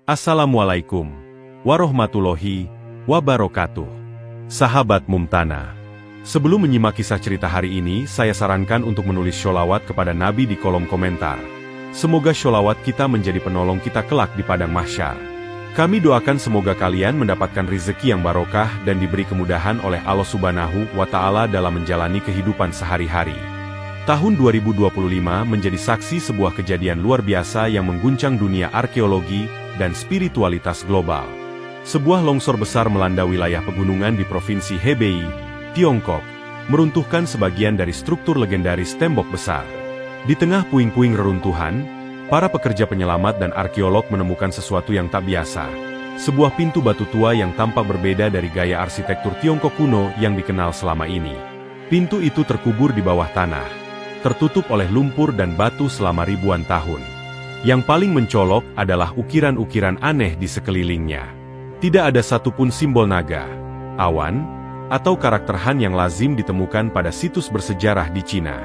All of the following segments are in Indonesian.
Assalamualaikum warahmatullahi wabarakatuh. Sahabat Mumtana, sebelum menyimak kisah cerita hari ini, saya sarankan untuk menulis sholawat kepada Nabi di kolom komentar. Semoga sholawat kita menjadi penolong kita kelak di padang mahsyar. Kami doakan semoga kalian mendapatkan rezeki yang barokah dan diberi kemudahan oleh Allah Subhanahu wa Ta'ala dalam menjalani kehidupan sehari-hari. Tahun 2025 menjadi saksi sebuah kejadian luar biasa yang mengguncang dunia arkeologi dan spiritualitas global. Sebuah longsor besar melanda wilayah pegunungan di Provinsi Hebei, Tiongkok, meruntuhkan sebagian dari struktur legendaris tembok besar. Di tengah puing-puing reruntuhan, para pekerja penyelamat dan arkeolog menemukan sesuatu yang tak biasa. Sebuah pintu batu tua yang tampak berbeda dari gaya arsitektur Tiongkok kuno yang dikenal selama ini. Pintu itu terkubur di bawah tanah, tertutup oleh lumpur dan batu selama ribuan tahun. Yang paling mencolok adalah ukiran-ukiran aneh di sekelilingnya. Tidak ada satupun simbol naga, awan, atau karakter Han yang lazim ditemukan pada situs bersejarah di Cina.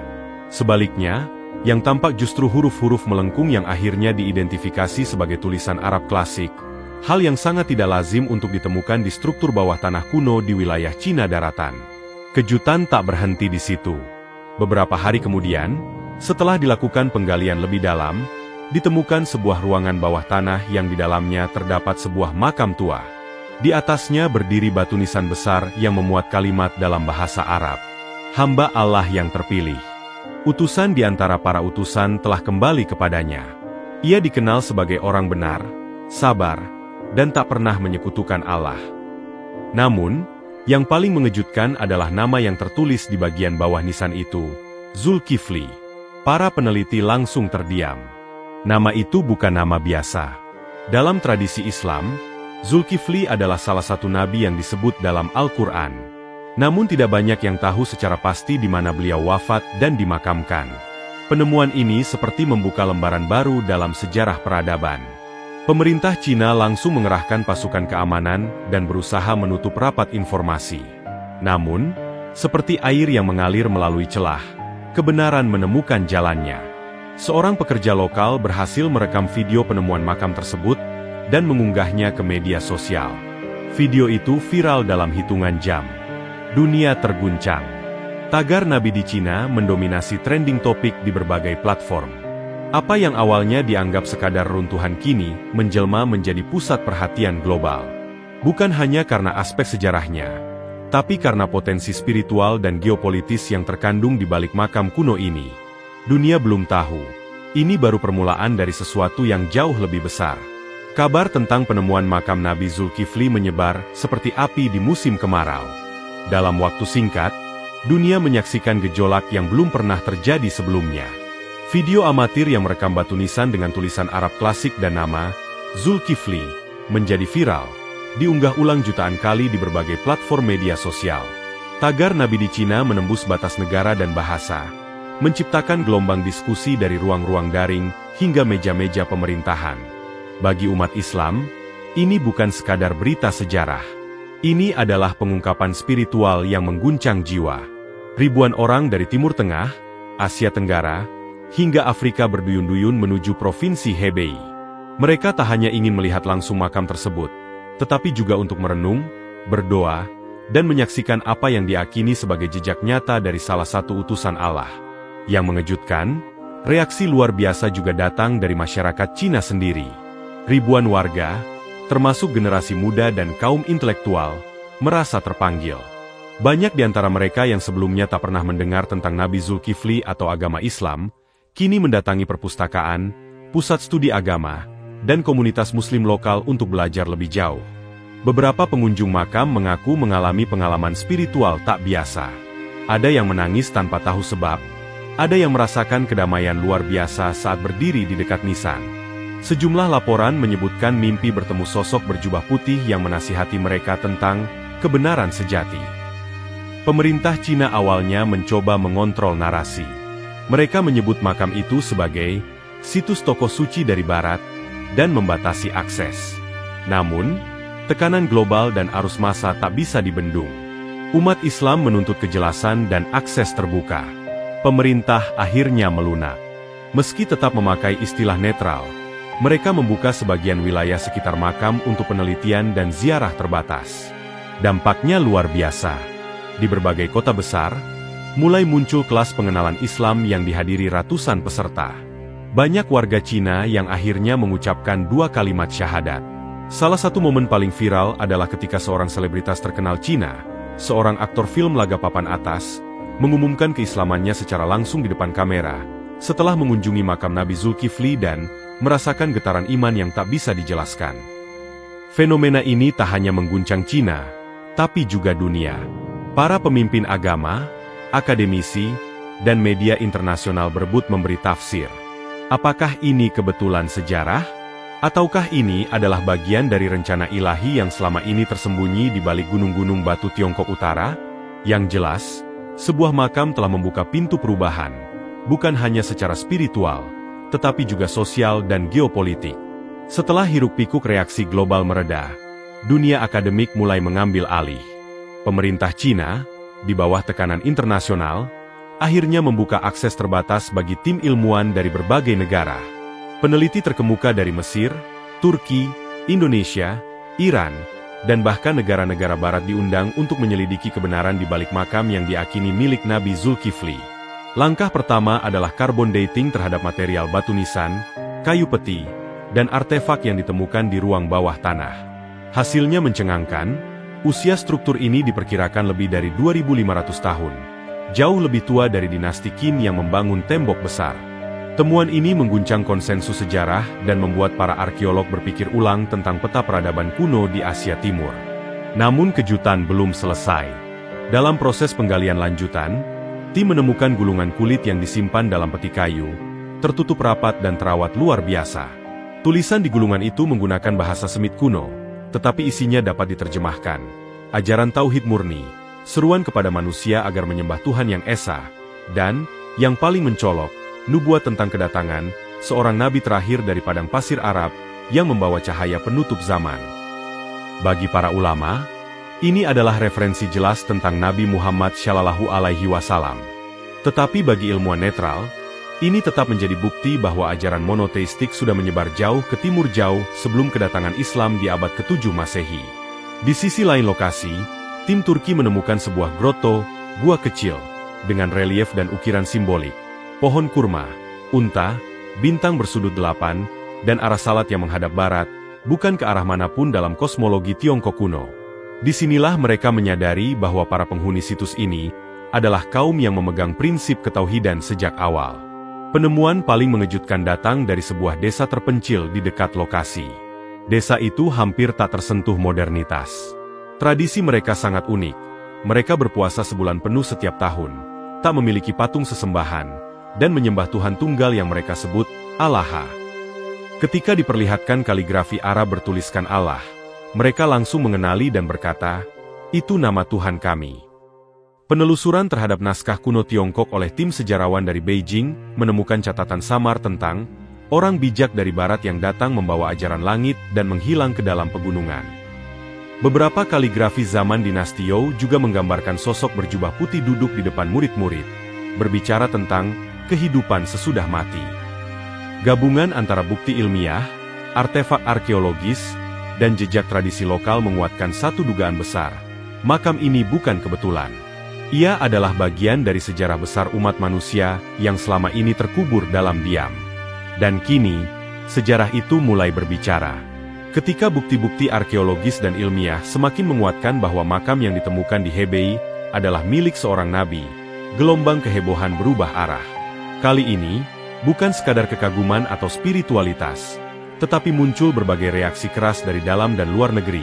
Sebaliknya, yang tampak justru huruf-huruf melengkung yang akhirnya diidentifikasi sebagai tulisan Arab klasik, hal yang sangat tidak lazim untuk ditemukan di struktur bawah tanah kuno di wilayah Cina daratan. Kejutan tak berhenti di situ. Beberapa hari kemudian, setelah dilakukan penggalian lebih dalam, ditemukan sebuah ruangan bawah tanah yang di dalamnya terdapat sebuah makam tua. Di atasnya berdiri batu nisan besar yang memuat kalimat dalam bahasa Arab. Hamba Allah yang terpilih. Utusan di antara para utusan telah kembali kepadanya. Ia dikenal sebagai orang benar, sabar, dan tak pernah menyekutukan Allah. Namun, yang paling mengejutkan adalah nama yang tertulis di bagian bawah nisan itu, Zulkifli. Para peneliti langsung terdiam. Nama itu bukan nama biasa. Dalam tradisi Islam, Zulkifli adalah salah satu nabi yang disebut dalam Al-Quran. Namun tidak banyak yang tahu secara pasti di mana beliau wafat dan dimakamkan. Penemuan ini seperti membuka lembaran baru dalam sejarah peradaban. Pemerintah Cina langsung mengerahkan pasukan keamanan dan berusaha menutup rapat informasi. Namun, seperti air yang mengalir melalui celah, kebenaran menemukan jalannya. Seorang pekerja lokal berhasil merekam video penemuan makam tersebut dan mengunggahnya ke media sosial. Video itu viral dalam hitungan jam. Dunia terguncang. Tagar Nabi di Cina mendominasi trending topik di berbagai platform. Apa yang awalnya dianggap sekadar runtuhan kini menjelma menjadi pusat perhatian global. Bukan hanya karena aspek sejarahnya, tapi karena potensi spiritual dan geopolitis yang terkandung di balik makam kuno ini. Dunia belum tahu, ini baru permulaan dari sesuatu yang jauh lebih besar. Kabar tentang penemuan makam Nabi Zulkifli menyebar seperti api di musim kemarau. Dalam waktu singkat, dunia menyaksikan gejolak yang belum pernah terjadi sebelumnya. Video amatir yang merekam batu nisan dengan tulisan Arab klasik dan nama Zulkifli menjadi viral, diunggah ulang jutaan kali di berbagai platform media sosial. Tagar Nabi di Cina menembus batas negara dan bahasa, menciptakan gelombang diskusi dari ruang-ruang daring hingga meja-meja pemerintahan. Bagi umat Islam, ini bukan sekadar berita sejarah. Ini adalah pengungkapan spiritual yang mengguncang jiwa. Ribuan orang dari Timur Tengah, Asia Tenggara, hingga Afrika berduyun-duyun menuju Provinsi Hebei. Mereka tak hanya ingin melihat langsung makam tersebut, tetapi juga untuk merenung, berdoa, dan menyaksikan apa yang diakini sebagai jejak nyata dari salah satu utusan Allah. Yang mengejutkan, reaksi luar biasa juga datang dari masyarakat Cina sendiri. Ribuan warga, termasuk generasi muda dan kaum intelektual, merasa terpanggil. Banyak di antara mereka yang sebelumnya tak pernah mendengar tentang Nabi Zulkifli atau agama Islam, kini mendatangi perpustakaan, pusat studi agama, dan komunitas muslim lokal untuk belajar lebih jauh. Beberapa pengunjung makam mengaku mengalami pengalaman spiritual tak biasa. Ada yang menangis tanpa tahu sebab, ada yang merasakan kedamaian luar biasa saat berdiri di dekat nisan. Sejumlah laporan menyebutkan mimpi bertemu sosok berjubah putih yang menasihati mereka tentang kebenaran sejati. Pemerintah Cina awalnya mencoba mengontrol narasi. Mereka menyebut makam itu sebagai situs tokoh suci dari Barat dan membatasi akses. Namun, tekanan global dan arus massa tak bisa dibendung. Umat Islam menuntut kejelasan dan akses terbuka. Pemerintah akhirnya melunak. Meski tetap memakai istilah netral, mereka membuka sebagian wilayah sekitar makam untuk penelitian dan ziarah terbatas. Dampaknya luar biasa. Di berbagai kota besar, mulai muncul kelas pengenalan Islam yang dihadiri ratusan peserta. Banyak warga Cina yang akhirnya mengucapkan 2 kalimat syahadat. Salah satu momen paling viral adalah ketika seorang selebritas terkenal Cina, seorang aktor film laga papan atas, mengumumkan keislamannya secara langsung di depan kamera, setelah mengunjungi makam Nabi Zulkifli dan merasakan getaran iman yang tak bisa dijelaskan. Fenomena ini tak hanya mengguncang Cina, tapi juga dunia. Para pemimpin agama, akademisi, dan media internasional berebut memberi tafsir. Apakah ini kebetulan sejarah? Ataukah ini adalah bagian dari rencana ilahi yang selama ini tersembunyi di balik gunung-gunung batu Tiongkok Utara? Yang jelas, sebuah makam telah membuka pintu perubahan, bukan hanya secara spiritual, tetapi juga sosial dan geopolitik. Setelah hiruk-pikuk reaksi global mereda, dunia akademik mulai mengambil alih. Pemerintah Cina, di bawah tekanan internasional, akhirnya membuka akses terbatas bagi tim ilmuwan dari berbagai negara. Peneliti terkemuka dari Mesir, Turki, Indonesia, Iran, dan bahkan negara-negara barat diundang untuk menyelidiki kebenaran di balik makam yang diakini milik Nabi Zulkifli. Langkah pertama adalah carbon dating terhadap material batu nisan, kayu peti, dan artefak yang ditemukan di ruang bawah tanah. Hasilnya mencengangkan, usia struktur ini diperkirakan lebih dari 2.500 tahun, jauh lebih tua dari dinasti Qin yang membangun tembok besar. Temuan ini mengguncang konsensus sejarah dan membuat para arkeolog berpikir ulang tentang peta peradaban kuno di Asia Timur. Namun kejutan belum selesai. Dalam proses penggalian lanjutan, tim menemukan gulungan kulit yang disimpan dalam peti kayu, tertutup rapat dan terawat luar biasa. Tulisan di gulungan itu menggunakan bahasa Semit kuno, tetapi isinya dapat diterjemahkan. Ajaran Tauhid murni, seruan kepada manusia agar menyembah Tuhan yang Esa, dan, yang paling mencolok, nubuat tentang kedatangan, seorang nabi terakhir dari padang pasir Arab, yang membawa cahaya penutup zaman. Bagi para ulama, ini adalah referensi jelas tentang Nabi Muhammad Shallallahu Alaihi Wasallam. Tetapi bagi ilmuwan netral, ini tetap menjadi bukti bahwa ajaran monoteistik sudah menyebar jauh ke timur jauh sebelum kedatangan Islam di abad ke-7 Masehi. Di sisi lain lokasi, tim Turki menemukan sebuah groto, gua kecil, dengan relief dan ukiran simbolik, pohon kurma, unta, bintang bersudut 8, dan arah salat yang menghadap barat, bukan ke arah manapun dalam kosmologi Tiongkok kuno. Disinilah mereka menyadari bahwa para penghuni situs ini adalah kaum yang memegang prinsip ketauhidan sejak awal. Penemuan paling mengejutkan datang dari sebuah desa terpencil di dekat lokasi. Desa itu hampir tak tersentuh modernitas. Tradisi mereka sangat unik. Mereka berpuasa sebulan penuh setiap tahun, tak memiliki patung sesembahan, dan menyembah Tuhan tunggal yang mereka sebut Allah. Ketika diperlihatkan kaligrafi Arab bertuliskan Allah, mereka langsung mengenali dan berkata, "Itu nama Tuhan kami." Penelusuran terhadap naskah kuno Tiongkok oleh tim sejarawan dari Beijing menemukan catatan samar tentang orang bijak dari barat yang datang membawa ajaran langit dan menghilang ke dalam pegunungan. Beberapa kaligrafi zaman dinasti Youo juga menggambarkan sosok berjubah putih duduk di depan murid-murid, berbicara tentang kehidupan sesudah mati. Gabungan antara bukti ilmiah, artefak arkeologis, dan jejak tradisi lokal menguatkan satu dugaan besar. Makam ini bukan kebetulan. Ia adalah bagian dari sejarah besar umat manusia yang selama ini terkubur dalam diam. Dan kini, sejarah itu mulai berbicara. Ketika bukti-bukti arkeologis dan ilmiah semakin menguatkan bahwa makam yang ditemukan di Hebei adalah milik seorang nabi, gelombang kehebohan berubah arah. Kali ini, bukan sekadar kekaguman atau spiritualitas, tetapi muncul berbagai reaksi keras dari dalam dan luar negeri,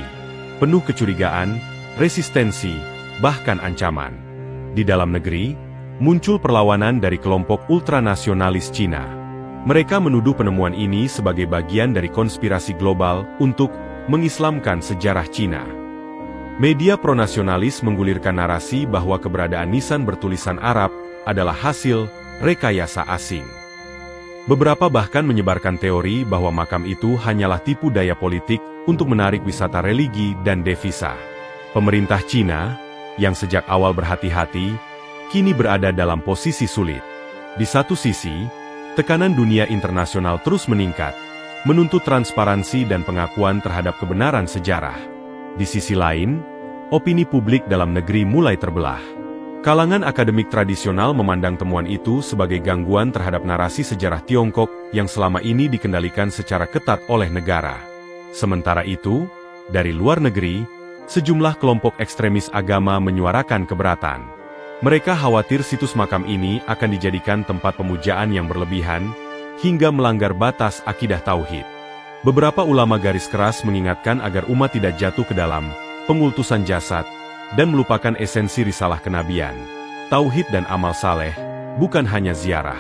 penuh kecurigaan, resistensi, bahkan ancaman. Di dalam negeri, muncul perlawanan dari kelompok ultranasionalis Cina. Mereka menuduh penemuan ini sebagai bagian dari konspirasi global untuk mengislamkan sejarah Cina. Media pronasionalis menggulirkan narasi bahwa keberadaan nisan bertulisan Arab adalah hasil rekayasa asing. Beberapa bahkan menyebarkan teori bahwa makam itu hanyalah tipu daya politik untuk menarik wisata religi dan devisa. Pemerintah Cina, yang sejak awal berhati-hati, kini berada dalam posisi sulit. Di satu sisi, tekanan dunia internasional terus meningkat, menuntut transparansi dan pengakuan terhadap kebenaran sejarah. Di sisi lain, opini publik dalam negeri mulai terbelah. Kalangan akademik tradisional memandang temuan itu sebagai gangguan terhadap narasi sejarah Tiongkok yang selama ini dikendalikan secara ketat oleh negara. Sementara itu, dari luar negeri, sejumlah kelompok ekstremis agama menyuarakan keberatan. Mereka khawatir situs makam ini akan dijadikan tempat pemujaan yang berlebihan, hingga melanggar batas akidah tauhid. Beberapa ulama garis keras mengingatkan agar umat tidak jatuh ke dalam pengultusan jasad, dan melupakan esensi risalah kenabian, tauhid dan amal saleh, bukan hanya ziarah.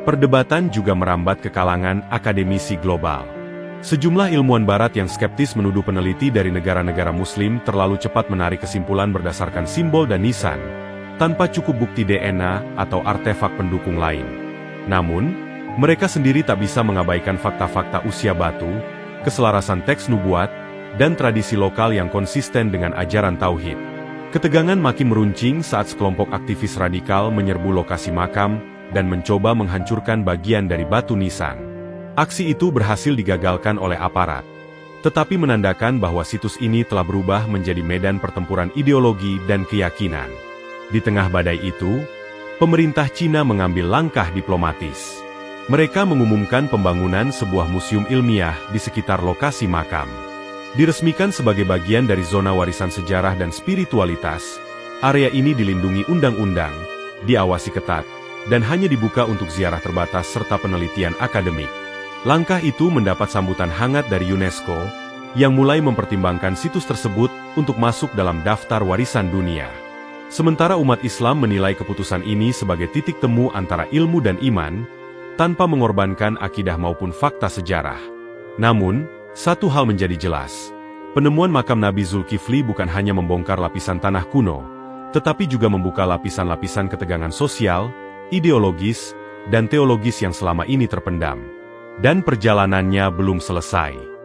Perdebatan juga merambat ke kalangan akademisi global. Sejumlah ilmuwan barat yang skeptis menuduh peneliti dari negara-negara muslim terlalu cepat menarik kesimpulan berdasarkan simbol dan nisan, tanpa cukup bukti DNA atau artefak pendukung lain. Namun, mereka sendiri tak bisa mengabaikan fakta-fakta usia batu, keselarasan teks nubuat, dan tradisi lokal yang konsisten dengan ajaran tauhid. Ketegangan makin meruncing saat sekelompok aktivis radikal menyerbu lokasi makam dan mencoba menghancurkan bagian dari batu nisan. Aksi itu berhasil digagalkan oleh aparat, tetapi menandakan bahwa situs ini telah berubah menjadi medan pertempuran ideologi dan keyakinan. Di tengah badai itu, pemerintah Cina mengambil langkah diplomatis. Mereka mengumumkan pembangunan sebuah museum ilmiah di sekitar lokasi makam. Diresmikan sebagai bagian dari zona warisan sejarah dan spiritualitas, area ini dilindungi undang-undang, diawasi ketat, dan hanya dibuka untuk ziarah terbatas serta penelitian akademik. Langkah itu mendapat sambutan hangat dari UNESCO, yang mulai mempertimbangkan situs tersebut untuk masuk dalam daftar warisan dunia. Sementara umat Islam menilai keputusan ini sebagai titik temu antara ilmu dan iman, tanpa mengorbankan akidah maupun fakta sejarah. Namun, satu hal menjadi jelas, penemuan makam Nabi Zulkifli bukan hanya membongkar lapisan tanah kuno, tetapi juga membuka lapisan-lapisan ketegangan sosial, ideologis, dan teologis yang selama ini terpendam. Dan perjalanannya belum selesai.